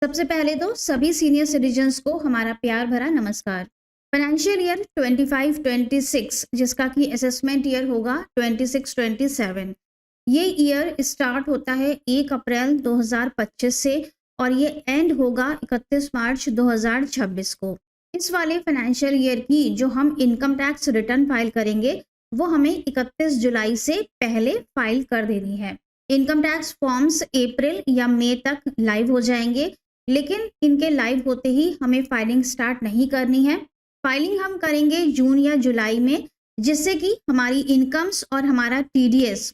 सबसे पहले तो सभी सीनियर सिटीजन्स को हमारा प्यार भरा नमस्कार। फाइनेंशियल ईयर 25-26 जिसका कि असेसमेंट ईयर होगा 26-27, ये ईयर स्टार्ट होता है 1 अप्रैल 2025 से और ये एंड होगा 31 मार्च 2026 को। इस वाले फाइनेंशियल ईयर की जो हम इनकम टैक्स रिटर्न फाइल करेंगे वो हमें 31 जुलाई से पहले फाइल कर देनी है। इनकम टैक्स फॉर्म्स अप्रैल या मई तक लाइव हो जाएंगे, लेकिन इनके लाइव होते ही हमें फाइलिंग स्टार्ट नहीं करनी है। फाइलिंग हम करेंगे जून या जुलाई में, जिससे कि हमारी इनकम्स और हमारा टीडीएस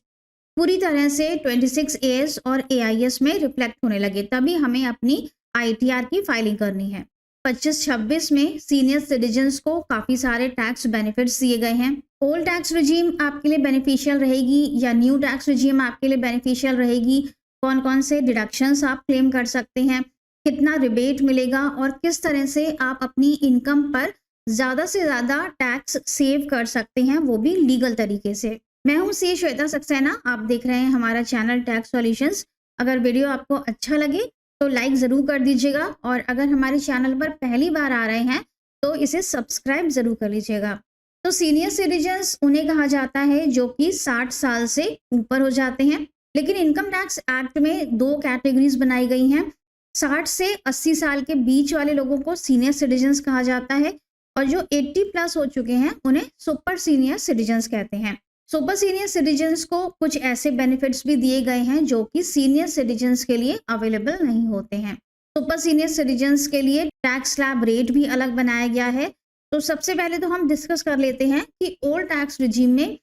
पूरी तरह से 26 एएस और एआईएस में रिफ्लेक्ट होने लगे, तभी हमें अपनी आईटीआर की फाइलिंग करनी है। 25-26 में सीनियर सिटीजन्स को काफ़ी सारे टैक्स बेनिफिट्स दिए गए हैं। ओल्ड टैक्स रिजीम आपके लिए बेनिफिशियल रहेगी या न्यू टैक्स रिजीम आपके लिए बेनिफिशियल रहेगी, कौन कौन से डिडक्शंस आप क्लेम कर सकते हैं, कितना रिबेट मिलेगा और किस तरह से आप अपनी इनकम पर ज़्यादा से ज़्यादा टैक्स सेव कर सकते हैं, वो भी लीगल तरीके से। मैं हूँ सी श्वेता सक्सेना, आप देख रहे हैं हमारा चैनल टैक्स सॉल्यूशंस। अगर वीडियो आपको अच्छा लगे तो लाइक ज़रूर कर दीजिएगा और अगर हमारे चैनल पर पहली बार आ रहे हैं तो इसे सब्सक्राइब ज़रूर कर लीजिएगा। तो सीनियर सिटीजन्स उन्हें कहा जाता है जो कि 60 साल से ऊपर हो जाते हैं, लेकिन इनकम टैक्स एक्ट में 2 कैटेगरीज बनाई गई हैं। 60 से 80 साल के बीच वाले लोगों को सीनियर सिटीजन्स कहा जाता है और जो 80 प्लस हो चुके हैं उन्हें सुपर सीनियर सिटीजन्स कहते हैं। सुपर सीनियर सिटीजन्स को कुछ ऐसे बेनिफिट्स भी दिए गए हैं जो कि सीनियर सिटीजन्स के लिए अवेलेबल नहीं होते हैं। सुपर सीनियर सिटीजन्स के लिए टैक्स स्लैब रेट भी अलग बनाया गया है। तो सबसे पहले तो हम डिस्कस कर लेते हैं कि ओल्ड टैक्स रिजीम में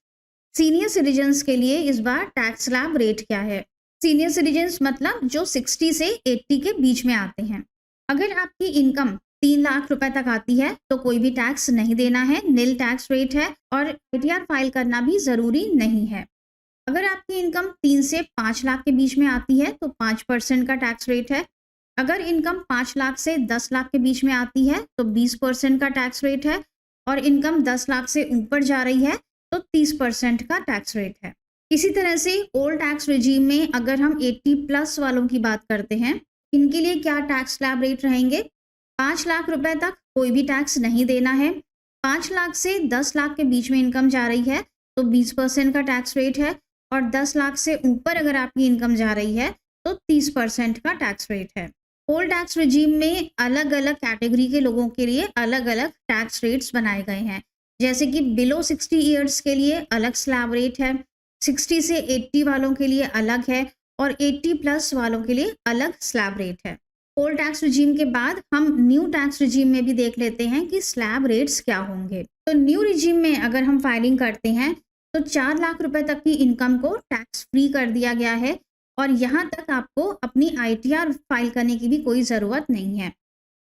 सीनियर सिटीजन्स के लिए इस बार टैक्स स्लैब रेट क्या है। सीनियर सिटीजन्स मतलब जो 60 से 80 के बीच में आते हैं। अगर आपकी इनकम 3 लाख रुपए तक आती है तो कोई भी टैक्स नहीं देना है, नील टैक्स रेट है और आईटीआर फाइल करना भी ज़रूरी नहीं है। अगर आपकी इनकम 3 से 5 लाख के बीच में आती है तो 5% का टैक्स रेट है। अगर इनकम 5 लाख से 10 लाख के बीच में आती है तो 20% का टैक्स रेट है और इनकम 10 लाख से ऊपर जा रही है तो 30% का टैक्स रेट है। इसी तरह से ओल्ड टैक्स रिजीम में अगर हम 80 प्लस वालों की बात करते हैं, इनके लिए क्या टैक्स स्लैब रेट रहेंगे। 5 लाख रुपए तक कोई भी टैक्स नहीं देना है। 5 लाख से 10 लाख के बीच में इनकम जा रही है तो 20% का टैक्स रेट है और 10 लाख से ऊपर अगर आपकी इनकम जा रही है तो 30% का टैक्स रेट है। ओल्ड टैक्स रिजीम में अलग अलग कैटेगरी के लोगों के लिए अलग अलग टैक्स रेट्स बनाए गए हैं, जैसे कि बिलो 60 ईयर्स के लिए अलग स्लैब रेट है, 60 से 80 वालों के लिए अलग है और 80 प्लस वालों के लिए अलग स्लैब रेट है। ओल्ड टैक्स रिजीम के बाद हम न्यू टैक्स रिजीम में भी देख लेते हैं कि स्लैब रेट्स क्या होंगे। तो न्यू रिजीम में अगर हम फाइलिंग करते हैं तो 4 लाख रुपए तक की इनकम को टैक्स फ्री कर दिया गया है और यहाँ तक आपको अपनी आईटीआर फाइल करने की भी कोई ज़रूरत नहीं है।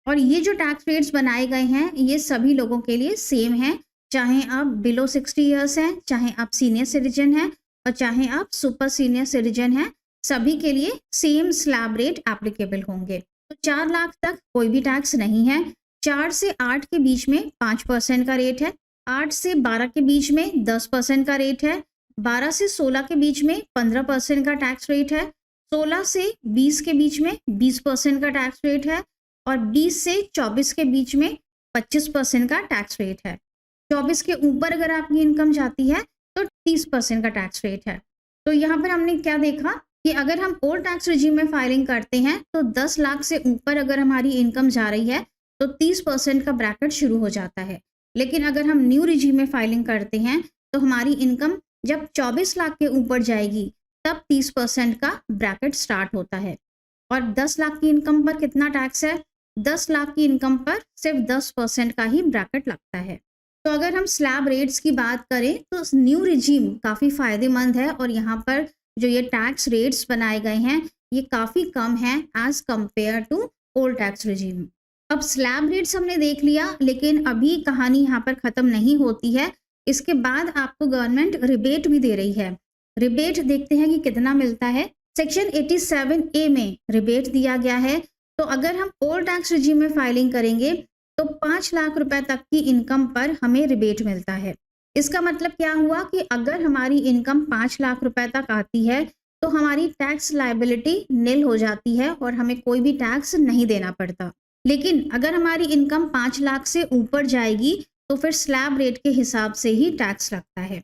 और ये जो टैक्स रेट्स बनाए गए हैं ये सभी लोगों के लिए सेम हैं, चाहे आप बिलो 60 ईयर्स हैं, चाहे आप सीनियर सिटीजन हैं और चाहे आप सुपर सीनियर सिटीजन हैं, सभी के लिए सेम स्लैब रेट एप्लीकेबल होंगे। तो 4 लाख तक कोई भी टैक्स नहीं है। 4 से 8 के बीच में 5% का रेट है, 8 से 12 के बीच में 10% का रेट है, 12 से 16 के बीच में 15% का टैक्स रेट है, 16 से 20 के बीच में 20% का टैक्स रेट है और 20 से 24 के बीच में 25% का टैक्स रेट है। 24 के ऊपर अगर आपकी इनकम जाती है तो 30% का टैक्स रेट है। तो यहाँ पर हमने क्या देखा कि अगर हम ओल्ड टैक्स रिजीम में फाइलिंग करते हैं तो 10 लाख से ऊपर अगर हमारी इनकम जा रही है तो 30% का ब्रैकेट शुरू हो जाता है। लेकिन अगर हम न्यू रिजीम में फाइलिंग करते हैं तो हमारी इनकम जब 24 लाख के ऊपर जाएगी तब 30% का ब्रैकेट स्टार्ट होता है। और 10 लाख की इनकम पर कितना टैक्स है? 10 लाख की इनकम पर सिर्फ 10% का ही ब्रैकेट लगता है। तो अगर हम स्लैब रेट्स की बात करें तो न्यू रिजीम काफ़ी फ़ायदेमंद है और यहाँ पर जो ये टैक्स रेट्स बनाए गए हैं ये काफ़ी कम हैं as compared to old tax regime. अब स्लैब रेट्स हमने देख लिया, लेकिन अभी कहानी यहाँ पर ख़त्म नहीं होती है। इसके बाद आपको गवर्नमेंट रिबेट भी दे रही है। रिबेट देखते हैं कि कितना मिलता है। सेक्शन 87A में रिबेट दिया गया है। तो अगर हम ओल्ड टैक्स रिजीम में फाइलिंग करेंगे तो 5 लाख रुपए तक की इनकम पर हमें रिबेट मिलता है। इसका मतलब क्या हुआ कि अगर हमारी इनकम 5 लाख रुपए तक आती है तो हमारी टैक्स लायबिलिटी निल हो जाती है और हमें कोई भी टैक्स नहीं देना पड़ता। लेकिन अगर हमारी इनकम 5 लाख से ऊपर जाएगी तो फिर स्लैब रेट के हिसाब से ही टैक्स लगता है।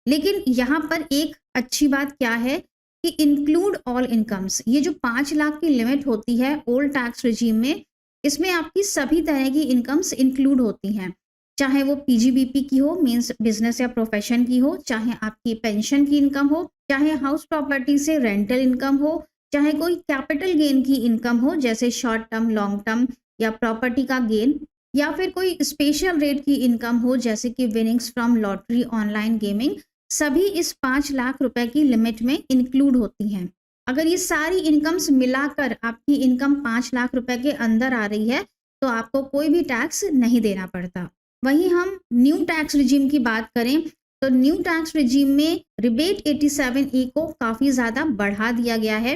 लेकिन यहाँ पर एक अच्छी बात क्या है कि इंक्लूड ऑल इनकम्स, ये जो 5 लाख की लिमिट होती है ओल्ड टैक्स रिजीम में, इसमें आपकी सभी तरह की इनकम्स इंक्लूड होती हैं, चाहे वो पीजीबीपी की हो, मींस बिजनेस या प्रोफेशन की हो, चाहे आपकी पेंशन की इनकम हो, चाहे हाउस प्रॉपर्टी से रेंटल इनकम हो, चाहे कोई कैपिटल गेन की इनकम हो जैसे शॉर्ट टर्म, लॉन्ग टर्म या प्रॉपर्टी का गेन, या फिर कोई स्पेशल रेट की इनकम हो जैसे कि winnings from lottery, online gaming, सभी इस 5 लाख रुपए की लिमिट में इंक्लूड होती हैं। अगर ये सारी इनकम्स मिलाकर आपकी इनकम 5 लाख रुपए के अंदर आ रही है तो आपको कोई भी टैक्स नहीं देना पड़ता। वहीं हम न्यू टैक्स रिजीम की बात करें तो न्यू टैक्स रिजीम में रिबेट 87A को काफ़ी ज़्यादा बढ़ा दिया गया है।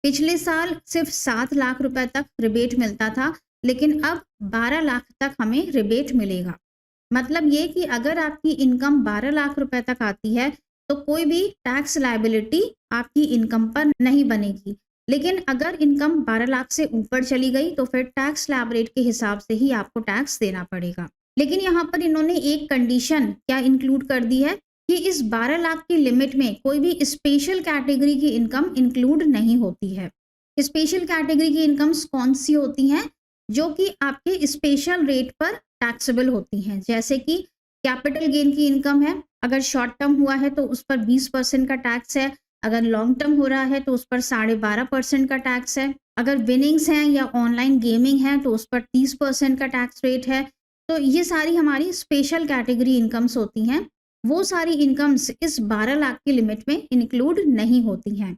पिछले साल सिर्फ 7 लाख रुपए तक रिबेट मिलता था, लेकिन अब 12 लाख तक हमें रिबेट मिलेगा। मतलब ये कि अगर आपकी इनकम 12 लाख रुपए तक आती है तो कोई भी टैक्स लायबिलिटी आपकी इनकम पर नहीं बनेगी। लेकिन अगर इनकम 12 लाख से ऊपर चली गई तो फिर टैक्स स्लैब रेट के हिसाब से ही आपको टैक्स देना पड़ेगा। लेकिन यहाँ पर इन्होंने एक कंडीशन क्या इंक्लूड कर दी है कि इस 12 लाख की लिमिट में कोई भी स्पेशल कैटेगरी की इनकम इंक्लूड नहीं होती है। स्पेशल कैटेगरी की इनकम्स कौन सी होती हैं? जो कि आपके स्पेशल रेट पर टैक्सेबल होती हैं, जैसे कि कैपिटल गेन की इनकम है, अगर शॉर्ट टर्म हुआ है तो उस पर 20% का टैक्स है, अगर लॉन्ग टर्म हो रहा है तो उस पर 12.5% का टैक्स है, अगर विनिंग्स हैं या ऑनलाइन गेमिंग है तो उस पर 30% का टैक्स रेट है। तो ये सारी हमारी स्पेशल कैटेगरी इनकम्स होती हैं। वो सारी इनकम्स इस 12 लाख की लिमिट में इंक्लूड नहीं होती हैं।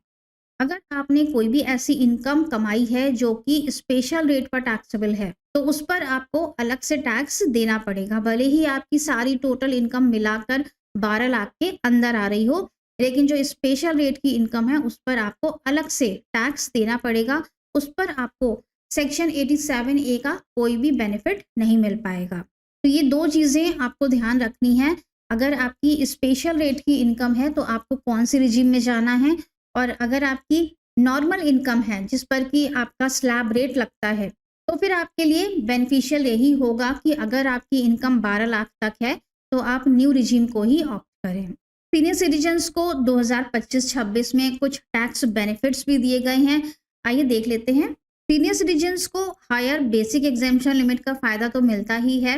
अगर आपने कोई भी ऐसी इनकम कमाई है जो कि स्पेशल रेट पर टैक्सेबल है तो उस पर आपको अलग से टैक्स देना पड़ेगा, भले ही आपकी सारी टोटल इनकम मिलाकर 12 लाख के अंदर आ रही हो, लेकिन जो स्पेशल रेट की इनकम है उस पर आपको अलग से टैक्स देना पड़ेगा। उस पर आपको सेक्शन 87A का कोई भी बेनिफिट नहीं मिल पाएगा। तो ये दो चीज़ें आपको ध्यान रखनी है। अगर आपकी स्पेशल रेट की इनकम है तो आपको कौन सी रिजीम में जाना है, और अगर आपकी नॉर्मल इनकम है जिस पर कि आपका स्लैब रेट लगता है तो फिर आपके लिए बेनिफिशियल यही होगा कि अगर आपकी इनकम 12 लाख तक है तो आप न्यू रिजीम को ही ऑप्ट करें। सीनियर सिटीजन्स को 2025-26 में कुछ टैक्स बेनिफिट्स भी दिए गए हैं, आइए देख लेते हैं। सीनियर सिटीजन्स को हायर बेसिक एग्जेम्पशन लिमिट का फ़ायदा तो मिलता ही है,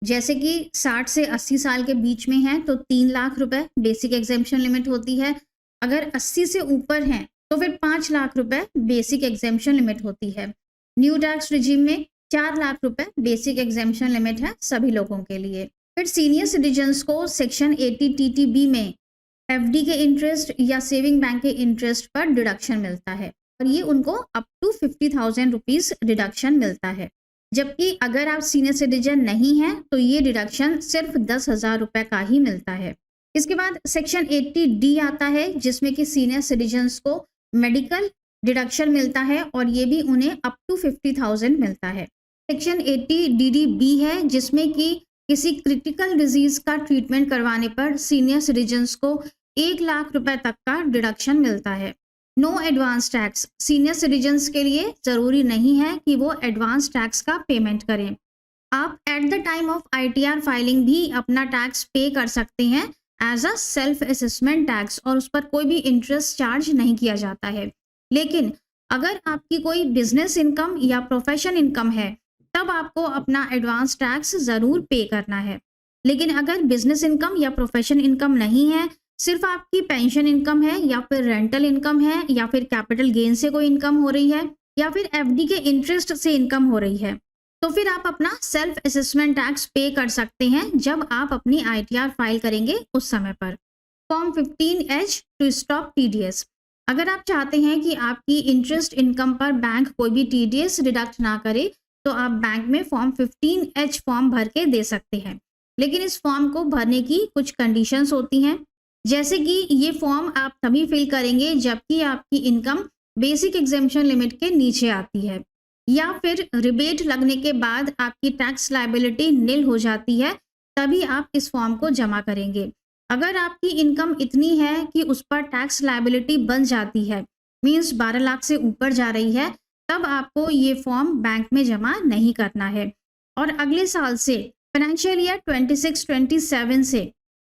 जैसे कि 60 से 80 साल के बीच में है तो 3 लाख रुपए बेसिक एग्जेम्पशन लिमिट होती है। अगर 80 से ऊपर हैं तो फिर 5 लाख रुपए बेसिक एग्जेम्पशन लिमिट होती है। न्यू टैक्स रिजीम में 4 लाख रुपए बेसिक एग्जेम्पशन लिमिट है सभी लोगों के लिए। फिर सीनियर सिटीजन्स को सेक्शन 80 TTB में FD के इंटरेस्ट या सेविंग बैंक के इंटरेस्ट पर डिडक्शन मिलता है और ये उनको अप टू 50,000 रुपीज़ डिडक्शन मिलता है। जबकि अगर आप सीनियर सिटीजन नहीं हैं तो ये डिडक्शन सिर्फ 10,000 रुपये का ही मिलता है। इसके बाद सेक्शन 80D आता है जिसमें कि सीनियर सिटीजन्स को मेडिकल डिडक्शन मिलता है और ये भी उन्हें अप टू 50,000 मिलता है। सेक्शन 80DDB है जिसमें कि किसी क्रिटिकल डिजीज का ट्रीटमेंट करवाने पर सीनियर सिटीजन्स को 1 लाख रुपए तक का डिडक्शन मिलता है। No advance tax, senior citizens के लिए ज़रूरी नहीं है कि वो एडवांस टैक्स का पेमेंट करें। आप at the time of ITR filing भी अपना टैक्स पे कर सकते हैं as a self assessment tax और उस पर कोई भी इंटरेस्ट चार्ज नहीं किया जाता है। लेकिन अगर आपकी कोई बिजनेस इनकम या प्रोफेशन इनकम है तब आपको अपना एडवांस टैक्स ज़रूर पे करना है। लेकिन अगर बिजनेस इनकम या प्रोफेशन इनकम नहीं है, सिर्फ आपकी पेंशन इनकम है या फिर रेंटल इनकम है या फिर कैपिटल गेन से कोई इनकम हो रही है या फिर FD के इंटरेस्ट से इनकम हो रही है, तो फिर आप अपना सेल्फ असेसमेंट टैक्स पे कर सकते हैं जब आप अपनी ITR फाइल करेंगे उस समय पर। Form 15H to stop TDS, अगर आप चाहते हैं कि आपकी इंटरेस्ट इनकम पर बैंक कोई भी TDS डिडक्ट ना करे तो आप बैंक में फॉर्म 15H फॉर्म भर के दे सकते हैं। लेकिन इस फॉर्म को भरने की कुछ कंडीशंस होती हैं, जैसे कि ये फॉर्म आप तभी फिल करेंगे जबकि आपकी इनकम बेसिक एग्जेम्पशन लिमिट के नीचे आती है या फिर रिबेट लगने के बाद आपकी टैक्स लायबिलिटी निल हो जाती है, तभी आप इस फॉर्म को जमा करेंगे। अगर आपकी इनकम इतनी है कि उस पर टैक्स लायबिलिटी बन जाती है, मीन्स 12 लाख से ऊपर जा रही है, तब आपको ये फॉर्म बैंक में जमा नहीं करना है। और अगले साल से फाइनेंशियल ईयर 26-27 से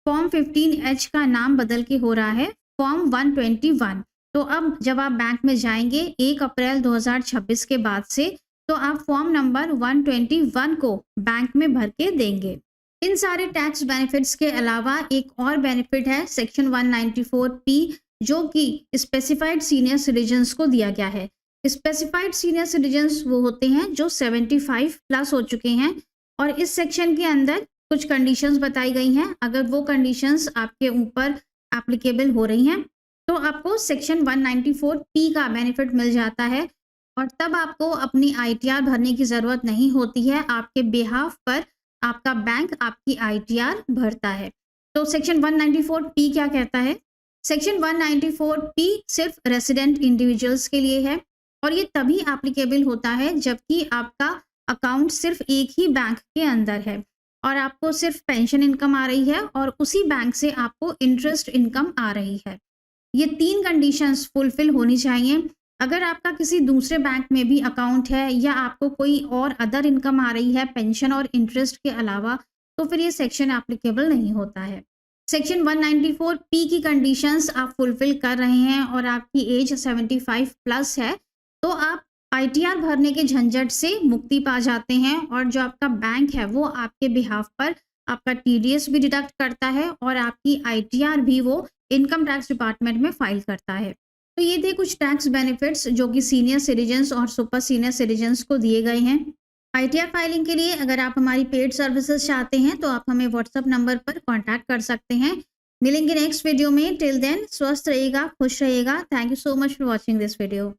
फॉर्म 15H का नाम बदल के हो रहा है फॉर्म 121। तो अब जब आप बैंक में जाएंगे 1 अप्रैल 2026 के बाद से, तो आप फॉर्म नंबर 121 को बैंक में भर के देंगे। इन सारे टैक्स बेनिफिट्स के अलावा एक और बेनिफिट है सेक्शन 194P, जो कि स्पेसिफाइड सीनियर सिटीजन्स को दिया गया है। स्पेसिफाइड सीनियर सिटीजन्स वो होते हैं जो 75 प्लस हो चुके हैं, और इस सेक्शन के अंदर कुछ कंडीशंस बताई गई हैं। अगर वो कंडीशंस आपके ऊपर एप्लीकेबल हो रही हैं तो आपको सेक्शन 194P का बेनिफिट मिल जाता है, और तब आपको अपनी ITR भरने की ज़रूरत नहीं होती है। आपके बिहाफ पर आपका बैंक आपकी ITR भरता है। तो सेक्शन 194P क्या कहता है? सेक्शन 194P सिर्फ रेसिडेंट इंडिविजुअल्स के लिए है, और ये तभी एप्लीकेबल होता है जबकि आपका अकाउंट सिर्फ एक ही बैंक के अंदर है और आपको सिर्फ पेंशन इनकम आ रही है और उसी बैंक से आपको इंटरेस्ट इनकम आ रही है। ये 3 कंडीशंस फुलफिल होनी चाहिए। अगर आपका किसी दूसरे बैंक में भी अकाउंट है या आपको कोई और अदर इनकम आ रही है पेंशन और इंटरेस्ट के अलावा, तो फिर ये सेक्शन एप्लीकेबल नहीं होता है। सेक्शन 194P की कंडीशंस आप फुलफिल कर रहे हैं और आपकी एज 75 प्लस है, तो आप ITR भरने के झंझट से मुक्ति पा जाते हैं, और जो आपका बैंक है वो आपके बिहाफ पर आपका TDS भी डिडक्ट करता है और आपकी ITR भी वो इनकम टैक्स डिपार्टमेंट में फाइल करता है। तो ये थे कुछ टैक्स बेनिफिट्स जो कि सीनियर सिटीजन्स और सुपर सीनियर सिटीजन्स को दिए गए हैं। ITR फाइलिंग के लिए अगर आप हमारी पेड सर्विसेज चाहते हैं तो आप हमें व्हाट्सएप नंबर पर कॉन्टैक्ट कर सकते हैं। मिलेंगे नेक्स्ट वीडियो में। टिल देन स्वस्थ रहिएगा, खुश रहिएगा। Thank you so much for watching this video.